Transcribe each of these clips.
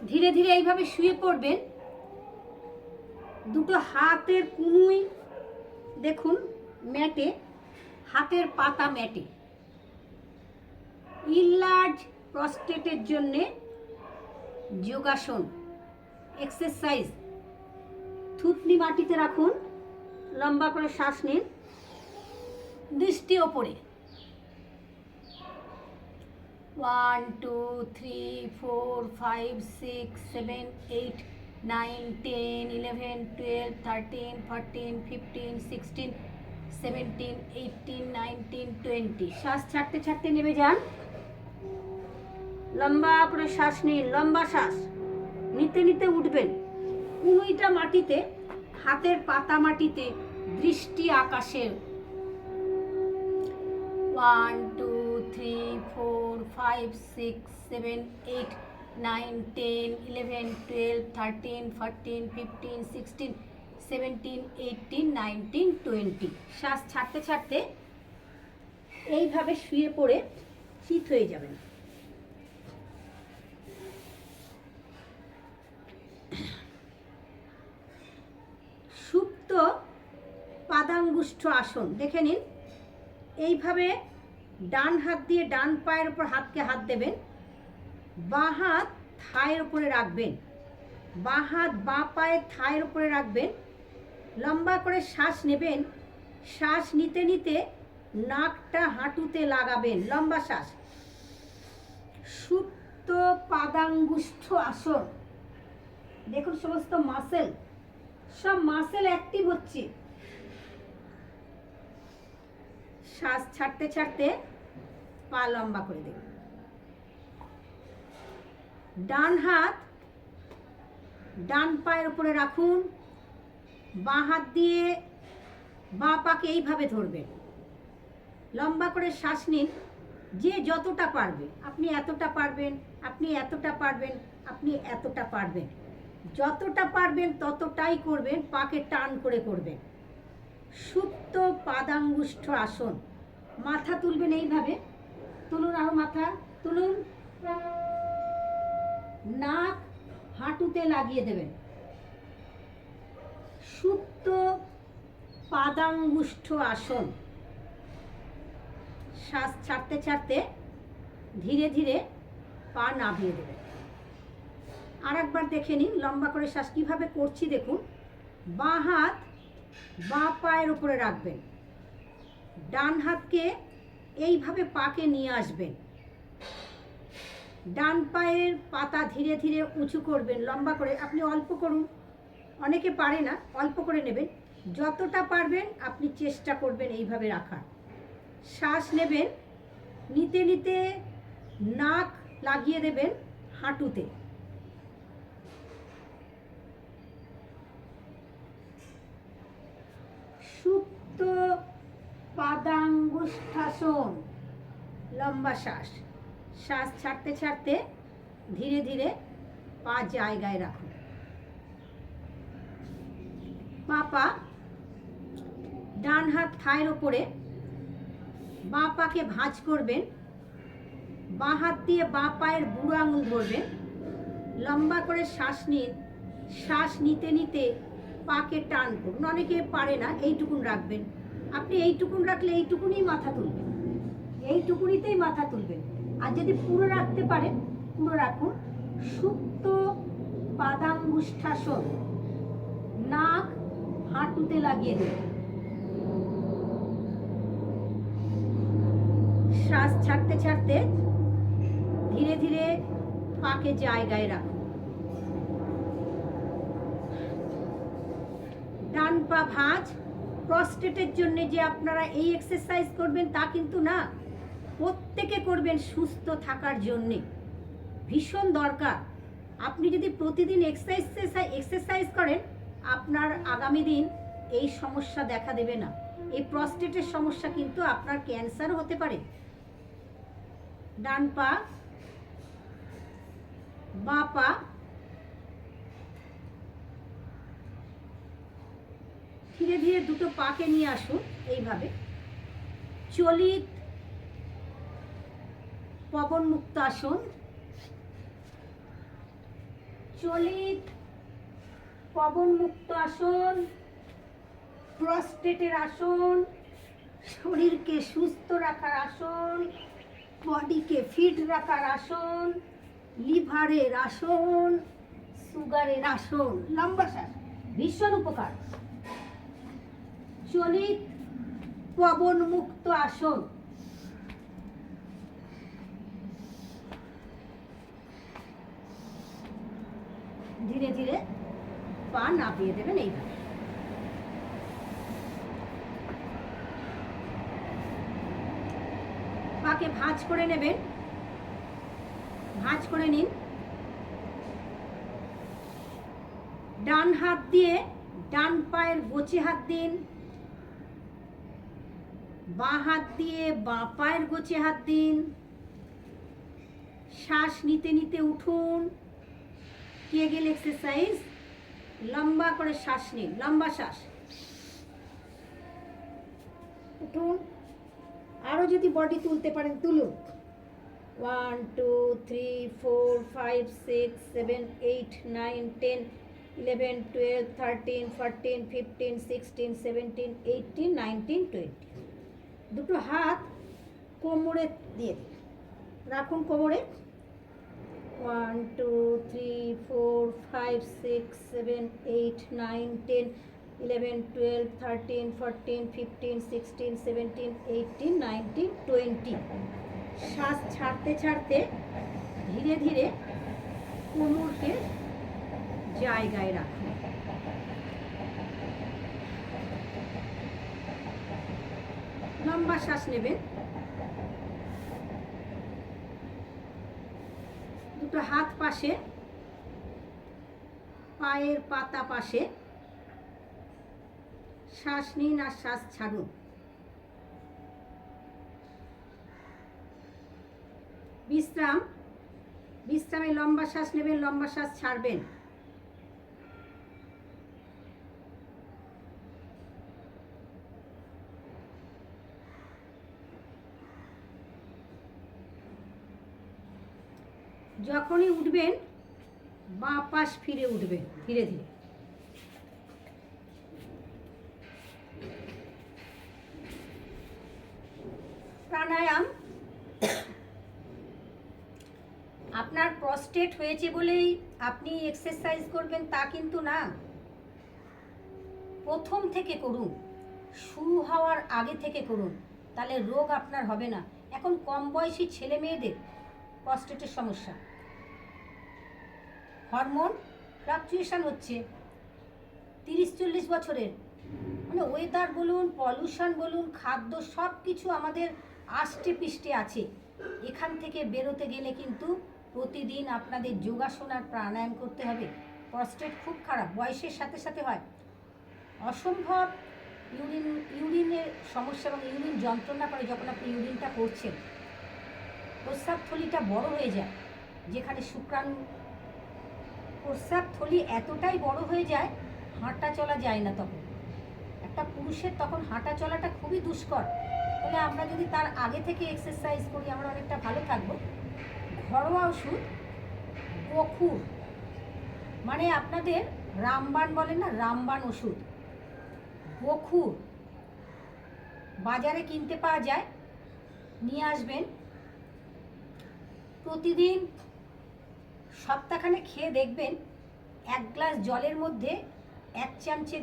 ধীরে ধীরে এইভাবে শুয়ে পড়বেন। দুটো হাতের কুনুই দেখুন ম্যাটে, হাতের পাতা ম্যাটে। ইনলার্জ প্রস্টেটের জন্যে যোগাসন এক্সারসাইজ। থুতনি মাটিতে রাখুন, লম্বা করে শ্বাস নিন, দৃষ্টি ওপরে। 1 2 3 4 5 6 7 8 9 10 11 12 13 14 15 16 17 18 19 20। শ্বাস ছাড়তে ছাড়তে নেমে যান। লম্বা করে শ্বাস নিন, লম্বা শ্বাস নিতে নিতে উঠবেন। কুনুইটা মাটিতে, হাতের পাতা মাটিতে, দৃষ্টি আকাশে। 1 2 3 4 5 6 7 8 9 10 11 12 13 14 15 16 17 18 19 20। শ্বাস ছাড়তে ছাড়তে এইভাবে শুয়ে পড়ে চিত হয়ে যাবেন। সুপ্ত পাদাঙ্গুষ্ঠ আসন দেখে নিন। এইভাবে ডান হাত দিয়ে ডান পায়ের উপর হাত দেবেন, বাঁ হাত থায়ের উপরে রাখবেন, বাঁ হাত বাঁ পায়ের থায়ের উপরে রাখবেন। লম্বা করে শ্বাস নেবেন, শ্বাস নিতে নিতে নাকটা হাঁটুতে লাগাবেন, লম্বা শ্বাস। সুপ্ত পাদাঙ্গুষ্ঠ আসন। দেখুন সমস্ত মাসেল, সব মাসেল অ্যাক্টিভ হচ্ছে। শ্বাস ছাড়তে ছাড়তে পা লম্বা করে দেবেন। ডান হাত ডান পায়ের উপরে রাখুন, বাঁ হাত দিয়ে বাঁ পাকে এইভাবে ধরবেন। লম্বা করে শ্বাস নিন, যে যতটা পারবে। আপনি এতটা পারবেন, আপনি এতটা পারবেন, আপনি এতটা পারবেন। যতটা পারবেন ততটাই করবেন, পাকে টান করে করবেন। সুপ্ত পাদাঙ্গুষ্ঠ আসন। মাথা তুলবেন এইভাবে, তুলুন, আরো মাথা তুলুন, নাক হাঁটুতে লাগিয়ে দেবেন। সুপ্ত পাদাঙ্গুষ্ঠ আসন। শ্বাস ছাড়তে ছাড়তে ধীরে ধীরে পা নামিয়ে দেবেন। আর একবার দেখে নিন, লম্বা করে শ্বাস কিভাবে করছি দেখুন। বাঁ হাত বাঁ পায়ের উপরে রাখবেন, ডান হাতকে এইভাবে পাকে নিয়ে আসবেন। ডান পায়ের পাতা ধীরে ধীরে উঁচু করবেন, লম্বা করে। আপনি অল্প করুন, অনেকে পারে না, অল্প করে নেবেন। যতটা পারবেন আপনি চেষ্টা করবেন এইভাবে রাখার। শ্বাস নেবেন, নিতে নিতে নাক লাগিয়ে দেবেন হাঁটুতে। সুপ্ত পাদাঙ্গুষ্ঠাসন, লম্বা শ্বাস। শ্বাস ছাড়তে ছাড়তে ধীরে ধীরে পা জায়গায় রাখুন। পা ডান হাত থায়ের ওপরে, বাঁ পাকে ভাঁজ করবেন। বাঁ হাত দিয়ে বাঁ পায়ের বুড়ো আঙুল ধরবেন। লম্বা করে শ্বাস নিন, শ্বাস নিতে নিতে পাকে টান করুন। অনেকে পারে না, এইটুকুন রাখবেন। আপনি এইটুকুন রাখলে এইটুকুনই মাথা তুলবেন, এইটুকুনিতেই মাথা তুলবেন। আর যদি পুরো রাখতে পারেন পুরো রাখুন। সুপ্ত পাদাঙ্গুষ্ঠাসন। নাক হাঁটুতে লাগিয়ে দেবেন। শ্বাস ছাড়তে ছাড়তে ধীরে ধীরে পাকে জায়গায় রাখুন। ডান পা ভাঁজ। প্রস্টেটের জন্য যে আপনারা এই এক্সারসাইজ করবেন তা কিন্তু না, প্রত্যেকে করবেন সুস্থ থাকার জন্যে, ভীষণ দরকার। আপনি যদি প্রতিদিন এক্সারসাইজ করেন, আপনার আগামী দিন এই সমস্যা দেখা দেবে না। এই প্রস্টেটের সমস্যা কিন্তু আপনার ক্যান্সার হতে পারে। ডান পা বাঁ পা ধীরে ধীরে দুটো পাকে নিয়ে আসুন এইভাবে। চলিত পবন মুক্ত আসন। চলিত পবন মুক্ত আসন, প্রস্টেটের আসন, শরীরকে সুস্থ রাখার আসন, বডিকে ফিট রাখার আসন, লিভারের আসন, সুগারের আসন, লম্বা শ্বাস, ভীষণ উপকার। চলিত পবন মুক্ত আসন। ধীরে ধীরে পা নাপিয়ে দেবেন এইভাবে। পাকে ভাঁজ করে নেবেন, ভাঁজ করে নিন। ডান হাত দিয়ে ডান পায়ের গোছে হাত দিন, বাঁ হাত দিয়ে বাঁ পায়ের গোছে হাত দিন। শ্বাস নিতে নিতে উঠুন। Kegel exercise. লম্বা করে শ্বাস নিন, লম্বা শ্বাস। উঠুন। আরো যদি বডি তুলতে পারেন তুলুন। 1 2 3 4 5 6 7 8 9 10 11 12 13 14 15 16 17 18 19 20। দুটো হাত কোমরে দিয়ে দিন, রাখুন কোমরে। 1 2 3 4 5 6 7 8 9 10 11 12 13 14 15 16 17 18 19 20। শ্বাস ছাড়তে ছাড়তে ধীরে ধীরে কোমরকে জায়গায় রাখুন। লম্বা শ্বাস নেবেন। দুটো হাত পাশে, পায়ের পাতা পাশে। শ্বাস নিন আর শ্বাস ছাড়ুন। বিশ্রাম। বিশ্রামে লম্বা শ্বাস নেবেন, লম্বা শ্বাস ছাড়বেন। যখনই উঠবেন বাঁ পাশ ফিরে উঠবেন ধীরে ধীরে। প্রাণায়াম। আপনার প্রস্টেট হয়েছে বলেই আপনি এক্সারসাইজ করবেন তা কিন্তু না। প্রথম থেকে করুন, শুরু হওয়ার আগে থেকে করুন, তাহলে রোগ আপনার হবে না। এখন কম বয়সী ছেলে মেয়েদের প্রস্টেটের সমস্যা, হরমোন ফ্লাকচুয়েশন হচ্ছে। 30-40 বছরের, মানে ওয়েদার বলুন, পলিউশন বলুন, খাদ্য, সব কিছু আমাদের আষ্টে পিষ্টে আছে। এখান থেকে বেরোতে গেলে কিন্তু প্রতিদিন আপনাদের যোগাসন আর প্রাণায়াম করতে হবে। প্রস্টেট খুব খারাপ, বয়সের সাথে সাথে হয়। অসম্ভব ইউরিনের সমস্যা এবং ইউরিন যন্ত্রণা করে যখন আপনি ইউরিনটা করছেন। প্রস্রাব থলিটা বড় হয়ে যায়, যেখানে শুক্রাণু। প্রস্রাব থলি এতটাই বড় হয়ে যায়, হাঁটা চলা যায় না তখন। একটা পুরুষের তখন হাঁটা চলাটা খুবই দুষ্কর। তাহলে আমরা যদি তার আগে থেকে এক্সারসাইজ করি, আমরা অনেকটা ভালো থাকবো। ঘরোয়া ওষুধ গোখুর, মানে আপনাদের রামবান বলেন না, রামবান ওষুধ। গোখুর বাজারে কিনতে পাওয়া যায়, নিয়ে আসবেন। প্রতিদিন সপ্তাহখানে খেয়ে দেখবেন 1 গ্লাস জলের মধ্যে 1 চামচে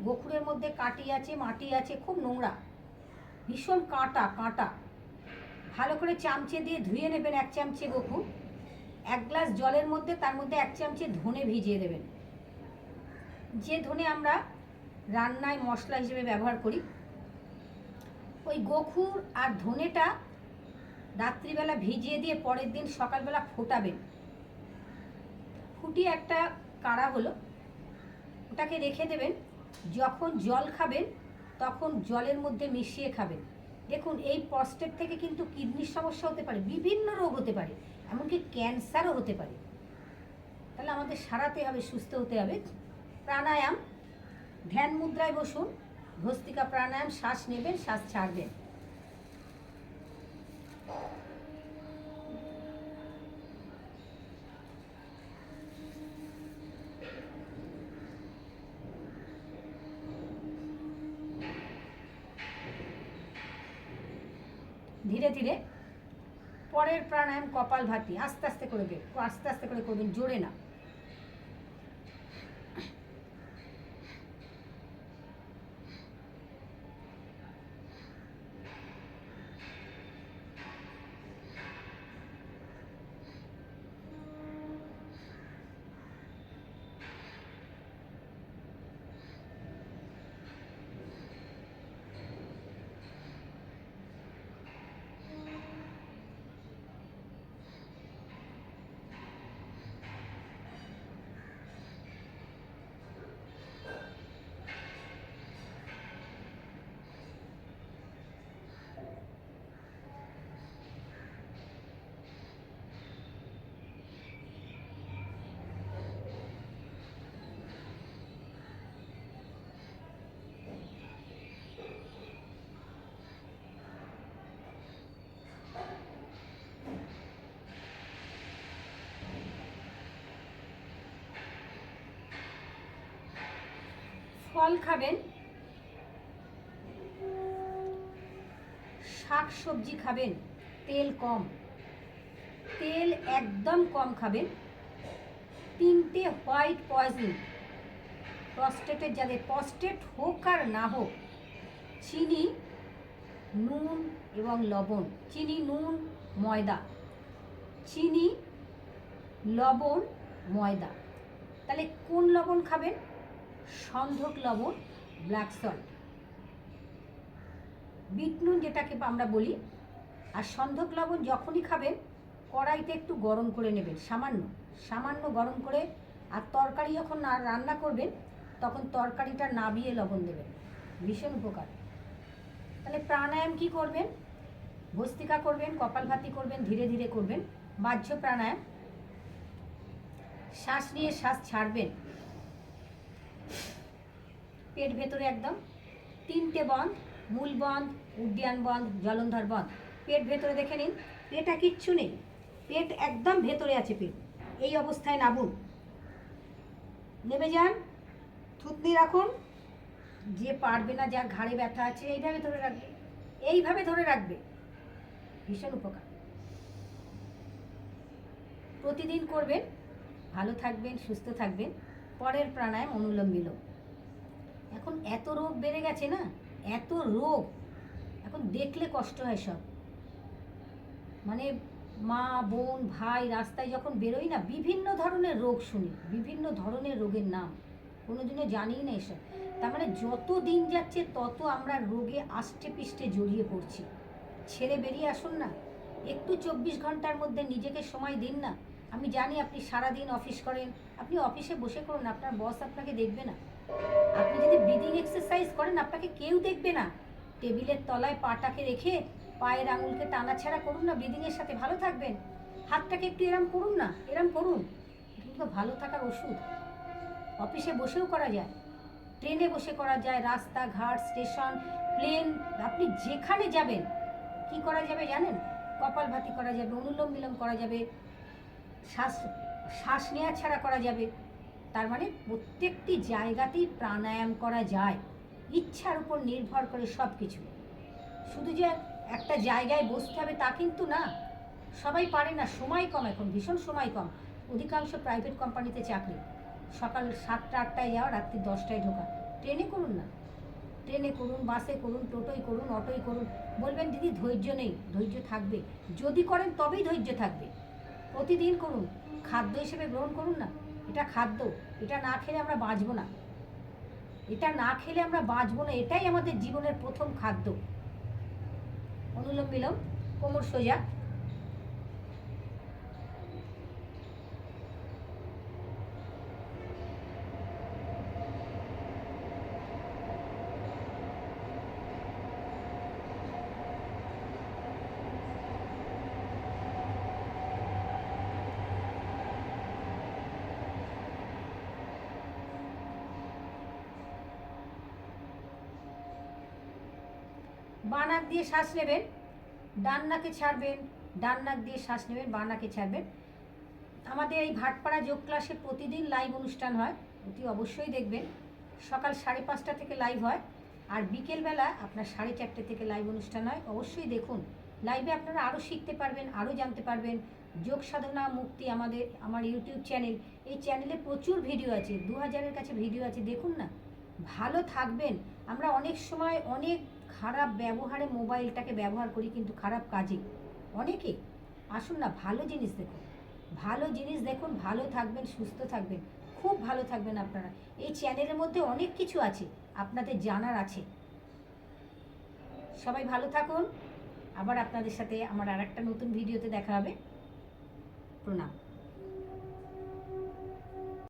গোখুরের মধ্যে কাটি আছে, মাটি আছে, খুব নোংরা, ভীষণ কাঁটা কাঁটা। ভালো করে চামচে দিয়ে ধুয়ে নেবেন 1 চামচে গোখুর। 1 গ্লাস জলের মধ্যে তার মধ্যে 1 চামচে ধনে ভিজিয়ে দেবেন। যে ধনে আমরা রান্নায় মশলা হিসেবে ব্যবহার করি, ওই গোখুর আর ধনেটা রাত্রিবেলা ভিজিয়ে দিয়ে পরের দিন সকালবেলা ফোটাবেন। ফুটিয়ে একটা কাড়া হলো, ওটাকে রেখে দেবেন। যখন জল খাবেন তখন জলের মধ্যে মিশিয়ে খাবেন। দেখুন, এই প্রস্টেট থেকে কিন্তু কিডনির সমস্যা হতে পারে, বিভিন্ন রোগ হতে পারে, এমনকি ক্যান্সারও হতে পারে। তাহলে আমাদের সারাতে হবে, সুস্থ হতে হবে। প্রাণায়াম, ধ্যান মুদ্রায় বসুন, ভস্ত্রিকা প্রাণায়াম। শ্বাস নেবেন, শ্বাস ছাড়বেন। ধীরে ধীরে। পরের প্রাণায়াম কপালভাতি, আস্তে আস্তে করবেন, জোরে না। ফল খাবেন, শাক সবজি খাবেন, তেল কম, তেল একদম কম খাবেন। 3টে হোয়াইট পয়জন, প্রস্টেটের যাদের, প্রস্টেট হোক আর না হোক, চিনি, নুন এবং লবণ। চিনি, নুন, ময়দা, চিনি, লবণ, ময়দা। তাহলে কোন লবণ খাবেন? সন্ধক লবণ, ব্ল্যাক সল্ট। বিট নুন যেটাকে আমরা বলি। আর সন্ধক লবণ যখনই খাবেন কড়াইতে একটু গরম করে নেবেন, সামান্য গরম করে। আর তরকারি যখন রান্না করবেন তখন তরকারিটা নাবিয়ে লবণ দেবেন, ভীষণ উপকার। তাহলে প্রাণায়াম কি করবেন? ভস্ত্রিকা করবেন, কপালভাতি করবেন, ধীরে ধীরে করবেন। বাহ্য প্রাণায়াম, শ্বাস নিয়ে শ্বাস ছাড়বেন, পেট ভেতরে একদম। 3টে বন্ধ, মূল বন্ধ, উড্ডীয়ান বন্ধ, জলন্ধর বন্ধ। পেট ভেতরে দেখে নিন, পেটটা কিচ্ছু নেই, পেট একদম ভেতরে আছে। পেট এই অবস্থায় নাবুন, নেমে যান, থুতনি রাখুন। যে পারবে না, যার ঘাড়ে ব্যথা আছে, এইভাবে ধরে রাখবে, ভীষণ উপকার। প্রতিদিন করবেন, ভালো থাকবেন, সুস্থ থাকবেন। পরের প্রাণায়াম অনুলোম বিলোম। এখন এত রোগ বেড়ে গেছে না, এত রোগ, এখন দেখলে কষ্ট হয় সব। মানে মা, বোন, ভাই রাস্তায় যখন বেরোই না, বিভিন্ন ধরনের রোগ শুনি, বিভিন্ন ধরনের রোগের নাম কোনোদিনও জানিই না এসব। তার মানে যত দিন যাচ্ছে তত আমরা রোগে আষ্টে পিষ্টে জড়িয়ে পড়ছি। ছেড়ে বেরিয়ে আসুন না, একটু 24 ঘন্টার মধ্যে নিজেকে সময় দিন না। আমি জানি আপনি সারাদিন অফিস করেন, আপনি অফিসে বসে করুন, আপনার বস আপনাকে দেখবে না। আপনি যদি ব্রিদিং এক্সারসাইজ করেন আপনাকে কেউ দেখবে না। টেবিলের তলায় পাটাকে রেখে পায়ের আঙুলকে টানাছাড়া করুন না, ব্রিদিংয়ের সাথে ভালো থাকবেন। হাতটাকে একটু এরম করুন না, এরম করুন, কিন্তু ভালো থাকার ওষুধ। অফিসে বসেও করা যায়, ট্রেনে বসে করা যায়, রাস্তাঘাট, স্টেশন, প্লেন, আপনি যেখানে যাবেন কি করা যাবে জানেন? কপালভাতি করা যাবে, অনুলোম বিলোম করা যাবে, শ্বাস নেওয়া ছাড়া করা যাবে। তার মানে প্রত্যেকটি জায়গাতেই প্রাণায়াম করা যায়, ইচ্ছার উপর নির্ভর করে সব কিছু। শুধু যে একটা জায়গায় বসতে হবে তা কিন্তু না, সবাই পারে না, সময় কম, এখন ভীষণ সময় কম। অধিকাংশ প্রাইভেট কোম্পানিতে চাকরি, সকাল 7টা 8টায় যাওয়া, রাত্রি 10টায় ঢোকা। ট্রেনে করুন না, ট্রেনে করুন, বাসে করুন, টোটোই করুন, অটোই করুন। বলবেন দিদি ধৈর্য নেই, ধৈর্য থাকবে, যদি করেন তবেই ধৈর্য থাকবে। প্রতিদিন করুন, খাদ্য হিসেবে গ্রহণ করুন না। এটা খাদ্য, এটা না খেলে আমরা বাঁচবো না, এটাই আমাদের জীবনের প্রথম খাদ্য। অনুলোম বিলোম, কোমর সোজা। বাঁ নাক দিয়ে শ্বাস নেবেন, ডান নাকে ছাড়বেন, ডান নাক দিয়ে শ্বাস নেবেন, বাঁ নাকে ছাড়বেন। আমাদের এই ভাটপাড়া যোগ ক্লাসে প্রতিদিন লাইভ অনুষ্ঠান হয়, অতি অবশ্যই দেখবেন। সকাল 5:30 থেকে লাইভ হয়, আর বিকেলবেলা আপনার 4:30 থেকে লাইভ অনুষ্ঠান হয়, অবশ্যই দেখুন। লাইভে আপনারা আরও শিখতে পারবেন, আরও জানতে পারবেন। যোগ সাধনা মুক্তি আমার ইউটিউব চ্যানেল, এই চ্যানেলে প্রচুর ভিডিও আছে, 2000-এর কাছে ভিডিও আছে, দেখুন না। ভালো থাকবেন। আমরা অনেক সময় অনেক খারাপ ব্যবহারে মোবাইলটাকে ব্যবহার করি, কিন্তু খারাপ কাজে অনেকে। আসুন না, ভালো জিনিস দেখুন, ভালো জিনিস দেখুন, ভালো থাকবেন, সুস্থ থাকবেন, খুব ভালো থাকবেন আপনারা। এই চ্যানেলের মধ্যে অনেক কিছু আছে আপনাদের জানার আছে। সবাই ভালো থাকুন। আবার আপনাদের সাথে আমার আরেকটা নতুন ভিডিওতে দেখা হবে। প্রণাম।